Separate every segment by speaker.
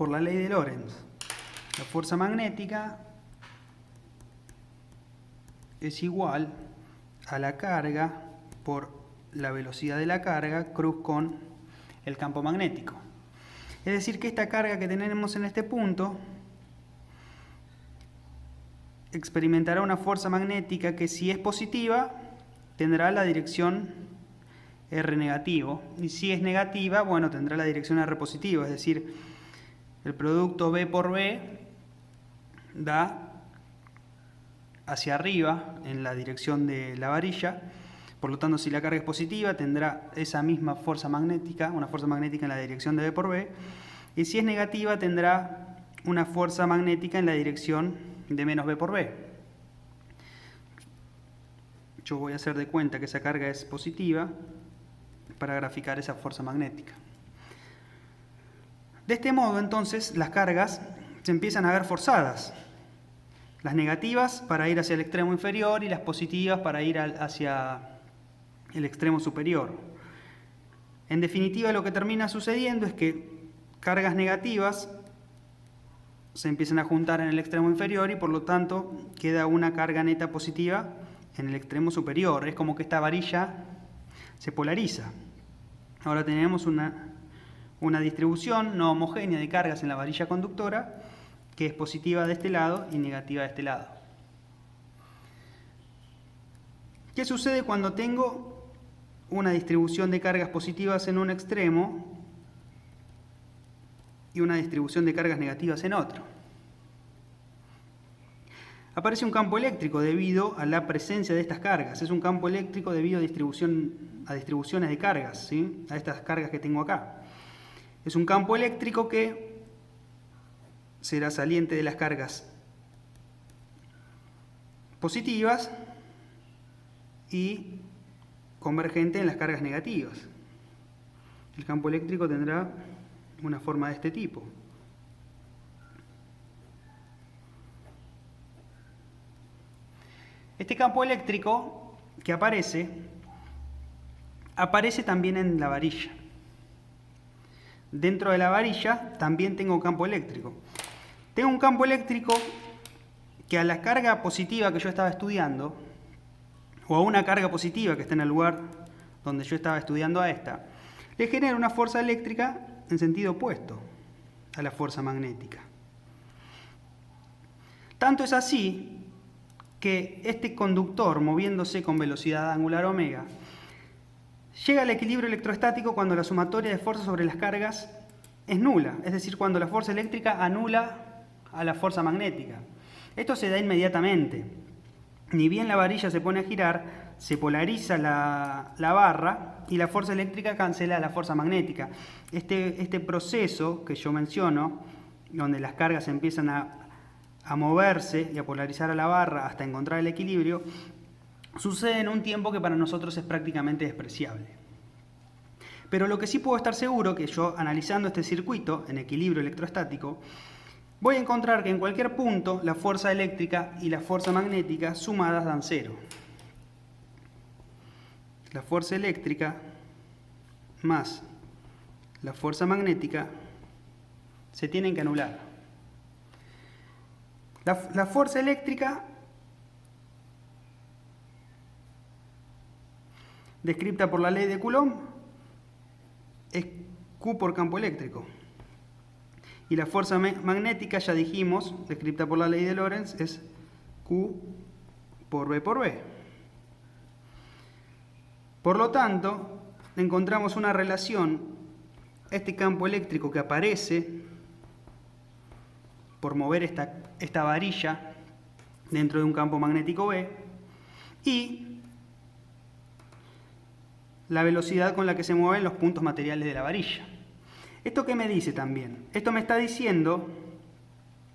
Speaker 1: por la ley de Lorentz. La fuerza magnética es igual a la carga por la velocidad de la carga cruz con el campo magnético. Es decir, que esta carga que tenemos en este punto experimentará una fuerza magnética que, si es positiva, tendrá la dirección R negativo, y si es negativa, bueno, tendrá la dirección R positiva. Es decir, el producto B por B da hacia arriba en la dirección de la varilla. Por lo tanto, si la carga es positiva, tendrá esa misma fuerza magnética, una fuerza magnética en la dirección de B por B, y si es negativa, tendrá una fuerza magnética en la dirección de menos B por B. Yo voy a hacer de cuenta que esa carga es positiva para graficar esa fuerza magnética. De este modo, entonces, las cargas se empiezan a ver forzadas. Las negativas para ir hacia el extremo inferior y las positivas para ir hacia el extremo superior. En definitiva, lo que termina sucediendo es que cargas negativas se empiezan a juntar en el extremo inferior y por lo tanto queda una carga neta positiva en el extremo superior. Es como que esta varilla se polariza. Ahora tenemos una distribución no homogénea de cargas en la varilla conductora, que es positiva de este lado y negativa de este lado. ¿Qué sucede cuando tengo una distribución de cargas positivas en un extremo y una distribución de cargas negativas en otro? Aparece un campo eléctrico debido a la presencia de estas cargas. Es un campo eléctrico debido a distribuciones de cargas, ¿sí? A estas cargas que tengo acá. Es un campo eléctrico que será saliente de las cargas positivas y convergente en las cargas negativas. El campo eléctrico tendrá una forma de este tipo. Este campo eléctrico que aparece también en la varilla. Dentro de la varilla también tengo campo eléctrico. Tengo un campo eléctrico que a la carga positiva que yo estaba estudiando, o a una carga positiva que está en el lugar donde yo estaba estudiando a esta, le genera una fuerza eléctrica en sentido opuesto a la fuerza magnética. Tanto es así que este conductor, moviéndose con velocidad angular omega, llega al equilibrio electrostático cuando la sumatoria de fuerzas sobre las cargas es nula, es decir, cuando la fuerza eléctrica anula a la fuerza magnética. Esto se da inmediatamente. Ni bien la varilla se pone a girar, se polariza la barra y la fuerza eléctrica cancela la fuerza magnética. Este proceso que yo menciono, donde las cargas empiezan a moverse y a polarizar a la barra hasta encontrar el equilibrio, sucede en un tiempo que para nosotros es prácticamente despreciable. Pero lo que sí puedo estar seguro, que yo analizando este circuito en equilibrio electrostático, voy a encontrar que en cualquier punto la fuerza eléctrica y la fuerza magnética sumadas dan cero. La fuerza eléctrica más la fuerza magnética se tienen que anular. La fuerza eléctrica, descrita por la ley de Coulomb, es Q por campo eléctrico. Y la fuerza magnética, ya dijimos, descrita por la ley de Lorentz, es Q por B por B. Por lo tanto, encontramos una relación, este campo eléctrico que aparece por mover esta varilla dentro de un campo magnético B, y la velocidad con la que se mueven los puntos materiales de la varilla. ¿Esto qué me dice también? Esto me está diciendo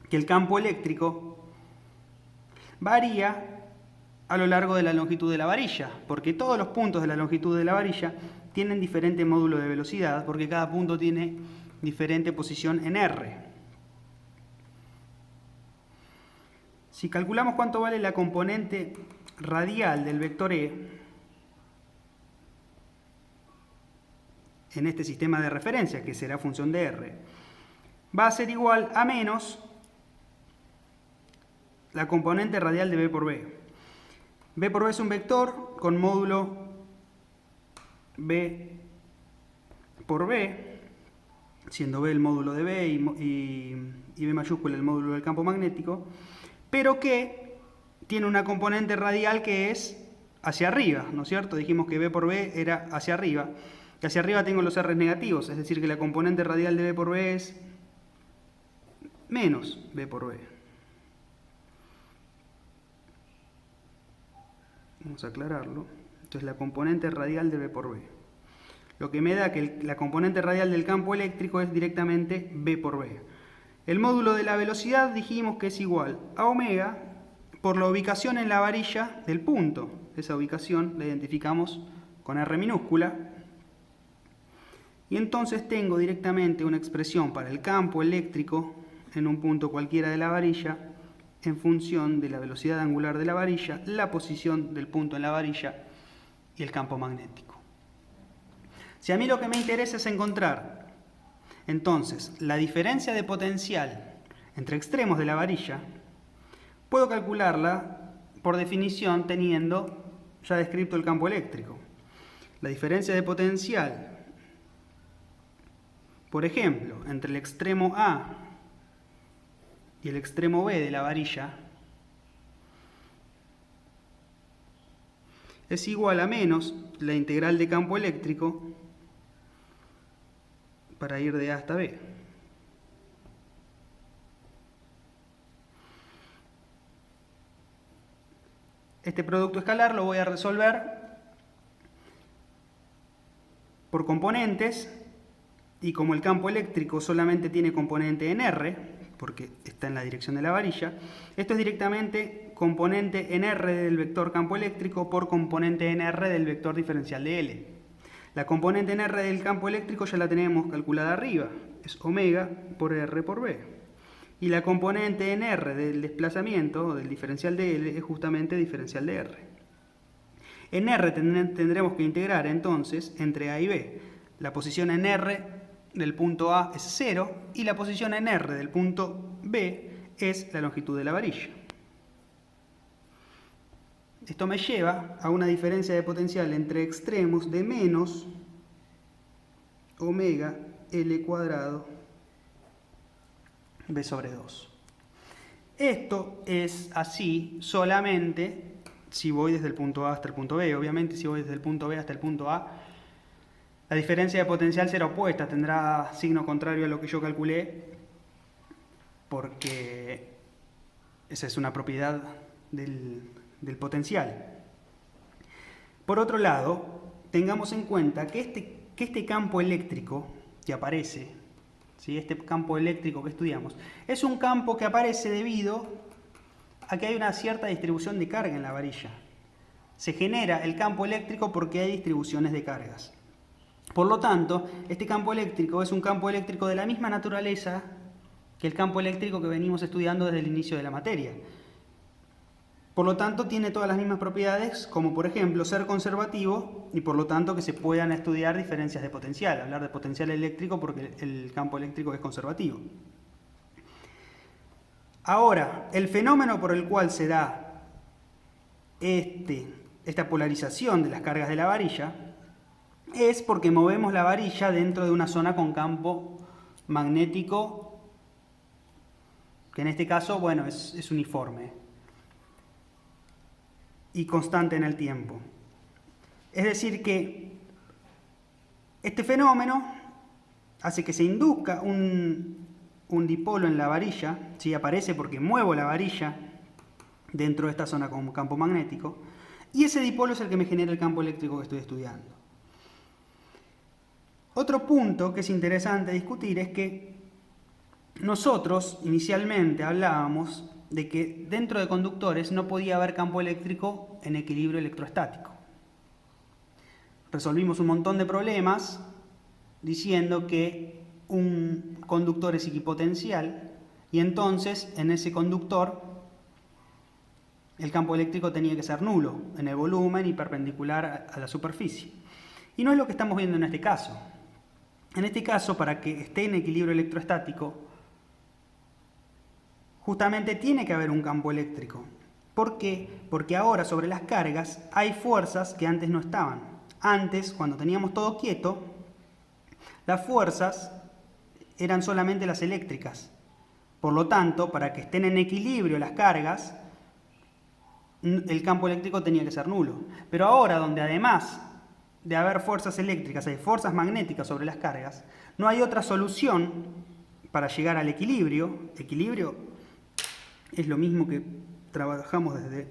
Speaker 1: que el campo eléctrico varía a lo largo de la longitud de la varilla, porque todos los puntos de la longitud de la varilla tienen diferente módulo de velocidad, porque cada punto tiene diferente posición en R. Si calculamos cuánto vale la componente radial del vector E en este sistema de referencia, que será función de R, va a ser igual a menos la componente radial de B por B. B por B es un vector con módulo B por B, siendo B el módulo de B y B mayúscula el módulo del campo magnético, pero que tiene una componente radial que es hacia arriba, ¿no es cierto? Dijimos que B por B era hacia arriba. Que hacia arriba tengo los R negativos, es decir, que la componente radial de B por B es menos B por B. Vamos a aclararlo. Entonces la componente radial de B por B. Lo que me da que la componente radial del campo eléctrico es directamente B por B. El módulo de la velocidad dijimos que es igual a omega por la ubicación en la varilla del punto. Esa ubicación la identificamos con R minúscula. Y entonces tengo directamente una expresión para el campo eléctrico en un punto cualquiera de la varilla en función de la velocidad angular de la varilla, la posición del punto en la varilla y el campo magnético. Si a mí lo que me interesa es encontrar entonces la diferencia de potencial entre extremos de la varilla, puedo calcularla por definición teniendo ya descrito el campo eléctrico. La diferencia de potencial, por ejemplo, entre el extremo A y el extremo B de la varilla es igual a menos la integral de campo eléctrico para ir de A hasta B. Este producto escalar lo voy a resolver por componentes, y como el campo eléctrico solamente tiene componente en R, porque está en la dirección de la varilla, esto es directamente componente en R del vector campo eléctrico por componente en R del vector diferencial de L. La componente en R del campo eléctrico ya la tenemos calculada arriba, es omega por R por B. Y la componente en R del desplazamiento, o del diferencial de L, es justamente diferencial de R. En R tendremos que integrar entonces entre A y B. La posición en R del punto A es 0 y la posición en R del punto B es la longitud de la varilla. Esto me lleva a una diferencia de potencial entre extremos de menos omega L cuadrado B sobre 2. Esto es así solamente si voy desde el punto A hasta el punto B. Obviamente si voy desde el punto B hasta el punto A, la diferencia de potencial será opuesta, tendrá signo contrario a lo que yo calculé, porque esa es una propiedad del potencial. Por otro lado, tengamos en cuenta que este campo eléctrico que aparece, ¿sí? Este campo eléctrico que estudiamos, es un campo que aparece debido a que hay una cierta distribución de carga en la varilla. Se genera el campo eléctrico porque hay distribuciones de cargas. Por lo tanto, este campo eléctrico es un campo eléctrico de la misma naturaleza que el campo eléctrico que venimos estudiando desde el inicio de la materia. Por lo tanto, tiene todas las mismas propiedades, como por ejemplo ser conservativo y por lo tanto que se puedan estudiar diferencias de potencial, hablar de potencial eléctrico porque el campo eléctrico es conservativo. Ahora, el fenómeno por el cual se da esta polarización de las cargas de la varilla es porque movemos la varilla dentro de una zona con campo magnético que en este caso, bueno, es uniforme y constante en el tiempo. Es decir que este fenómeno hace que se induzca un dipolo en la varilla, ¿sí? Aparece porque muevo la varilla dentro de esta zona con campo magnético, y ese dipolo es el que me genera el campo eléctrico que estoy estudiando. Otro punto que es interesante discutir es que nosotros inicialmente hablábamos de que dentro de conductores no podía haber campo eléctrico en equilibrio electrostático. Resolvimos un montón de problemas diciendo que un conductor es equipotencial y entonces en ese conductor el campo eléctrico tenía que ser nulo en el volumen y perpendicular a la superficie. Y no es lo que estamos viendo en este caso. En este caso, para que esté en equilibrio electrostático, justamente tiene que haber un campo eléctrico. ¿Por qué? Porque ahora sobre las cargas hay fuerzas que antes no estaban. Antes, cuando teníamos todo quieto, las fuerzas eran solamente las eléctricas. Por lo tanto, para que estén en equilibrio las cargas, el campo eléctrico tenía que ser nulo. Pero ahora, donde además de haber fuerzas eléctricas, hay fuerzas magnéticas sobre las cargas, no hay otra solución para llegar al equilibrio. Equilibrio es lo mismo que trabajamos desde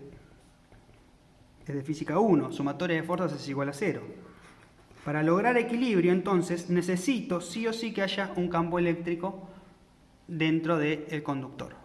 Speaker 1: física 1, sumatoria de fuerzas es igual a 0. Para lograr equilibrio, entonces, necesito sí o sí que haya un campo eléctrico dentro del conductor.